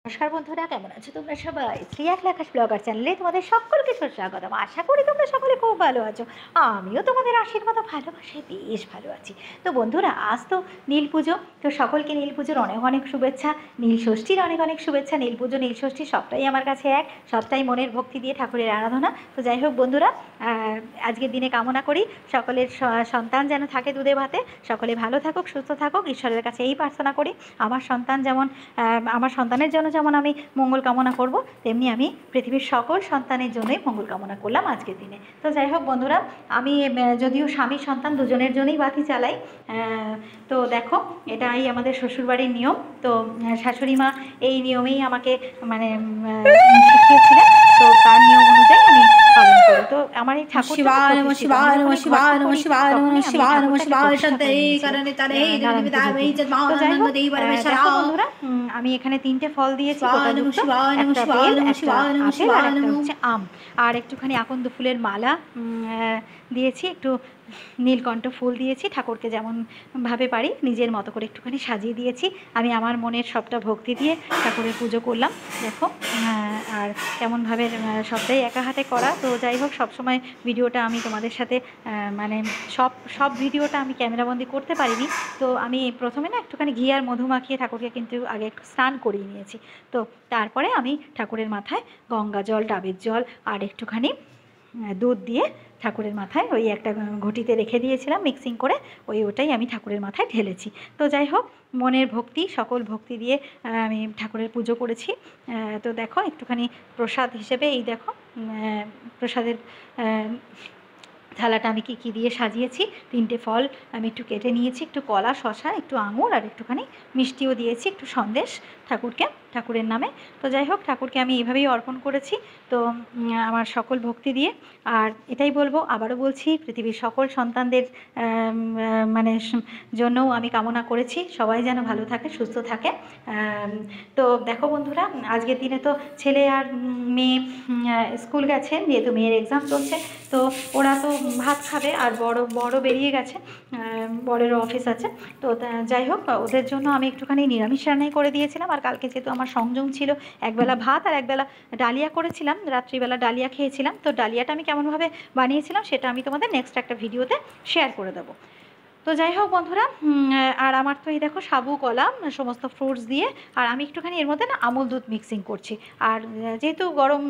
নমস্কার বন্ধুরা, কেমন আছো তোমরা সবাই? শ্রী এক আকাশ ব্লগার চ্যানেলে তোমাদের সকলকে সুস্বাগতম। আশা করি তোমরা সকলে খুব ভালো আছো। আমিও তোমাদের আশীর্বাদ ও ভালোবাসায় বেশ ভালো আছি। তো বন্ধুরা, আজ তো নীল পুজো। তো সকলকে নীল পুজোর অনেক অনেক শুভেচ্ছা, নীল ষষ্ঠীর অনেক অনেক শুভেচ্ছা। নীল পুজো, নীল ষষ্ঠী সবটাই আমার কাছে এক, সবটাই মনের ভক্তি দিয়ে ঠাকুরের আরাধনা। তো যাই হোক বন্ধুরা, আজকের দিনে কামনা করি সকলের সন্তান যেন থাকে দুধে ভাতে, সকলে ভালো থাকুক, সুস্থ থাকুক, ঈশ্বরের কাছে এই প্রার্থনা করি। আমার সন্তান যেমন, আমার সন্তানের জন্য যেমন আমি মঙ্গল কামনা করব, তেমনি আমি পৃথিবীর সকল সন্তানের জন্যই মঙ্গল কামনা করলাম আজকের দিনে। তো যাই হোক বন্ধুরা, আমি যদিও স্বামী সন্তান দুজনের জন্যই বাতি চালাই। তো দেখো, এটাই আমাদের শ্বশুরবাড়ির নিয়ম। তো শাশুড়ি মা এই নিয়মেই আমাকে মানে শিখিয়েছিলেন। তো তার নিয়ম অনুযায়ী আমি পালন করি। তো আমার এই ঠাকুর বন্ধুরা, আমি এখানে 3টে ফল দিয়েছি, একটা বেল, একটা আপেল আর একটা হচ্ছে আম, আর একটুখানি আকন্দ ফুলের মালা দিয়েছি, একটু নীলকণ্ঠ ফুল দিয়েছি। ঠাকুরকে যেমনভাবে পারি নিজের মতো করে একটুখানি সাজিয়ে দিয়েছি। আমি আমার মনের সবটা ভক্তি দিয়ে ঠাকুরের পুজো করলাম। দেখো, আর কেমনভাবে সবটাই একা হাতে করা। তো যাই হোক, সবসময় ভিডিওটা আমি তোমাদের সাথে মানে সব ভিডিওটা আমি ক্যামেরাবন্দি করতে পারিনি। তো আমি প্রথমে না একটুখানি ঘি আর মধু মাখিয়ে ঠাকুরকে কিন্তু আগে একটু স্নান করিয়ে নিয়েছি। তো তারপরে আমি ঠাকুরের মাথায় গঙ্গা জল, ডাবের জল আর একটুখানি দুধ দিয়ে ঠাকুরের মাথায় ওই একটা ঘটিতে রেখে দিয়েছিলাম মিক্সিং করে, ওটাই আমি ঠাকুরের মাথায় ঢেলেছি। তো যাই হোক, মনের ভক্তি, সকল ভক্তি দিয়ে আমি ঠাকুরের পুজো করেছি। তো দেখো, একটুখানি প্রসাদ হিসেবে এই দেখো প্রসাদের থালাটা আমি কী দিয়ে সাজিয়েছি। 3টে ফল আমি একটু কেটে নিয়েছি, একটু কলা, শশা, একটু আঙুর আর একটুখানি মিষ্টিও দিয়েছি, একটু সন্দেশ ঠাকুরের নামে। তো যাই হোক, ঠাকুরকে আমি এইভাবেই অর্পণ করেছি। তো আমার সকল ভক্তি দিয়ে। আর এটাই বলবো, আবারও বলছি, পৃথিবীর সকল সন্তানদের মানে জন্যও আমি কামনা করেছি সবাই যেন ভালো থাকে, সুস্থ থাকে। তো দেখো বন্ধুরা, আজকের দিনে তো ছেলে আর মেয়ে স্কুল গেছে, যেহেতু মেয়ের এক্সাম চলছে। তো ওরা তো ভাত খাবে, আর বড় বেরিয়ে গেছে, বড়েরও অফিস আছে। তো যাই হোক, ওদের জন্য আমি একটুখানি নিরামিষ রান্নাই করে দিয়েছিলাম। আর কালকে যেহেতু আমার সংযম ছিল, একবেলা ভাত আর একবেলা ডালিয়া করেছিলাম, রাত্রিবেলা ডালিয়া খেয়েছিলাম। তো ডালিয়াটা আমি কেমনভাবে বানিয়েছিলাম সেটা আমি তোমাদের নেক্সট একটা ভিডিওতে শেয়ার করে দেবো। তো যাই হোক বন্ধুরা, আর আমার তো এই দেখো সাবু, কলা, সমস্ত ফ্রুটস দিয়ে, আর আমি একটুখানি এর মধ্যে না আমুল দুধ মিক্সিং করছি। আর যেহেতু গরম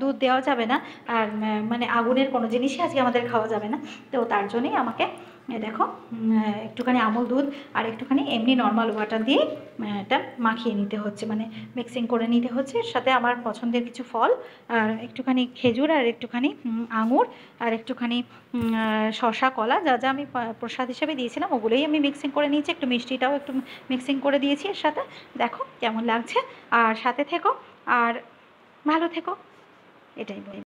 দুধ দেওয়া যাবে না, আর মানে আগুনের কোনো জিনিসই আজকে আমাদের খাওয়া যাবে না, তো তার জন্যই আমাকে দেখো একটুখানি আমুল দুধ আর একটুখানি এমনি নর্মাল ওয়াটার দিয়ে এটা মাখিয়ে নিতে হচ্ছে, মানে মিক্সিং করে নিতে হচ্ছে। এর সাথে আমার পছন্দের কিছু ফল, আর একটুখানি খেজুর আর একটুখানি আঙুর আর একটুখানি শশা, কলা, যা যা আমি প্রসাদ হিসেবে দিয়েছিলাম ওগুলোই আমি মিক্সিং করে নিয়েছি। একটু মিষ্টিটাও একটু মিক্সিং করে দিয়েছি এর সাথে। দেখো কেমন লাগছে, আর সাথে থেকো আর ভালো থেকো, এটাই বলি।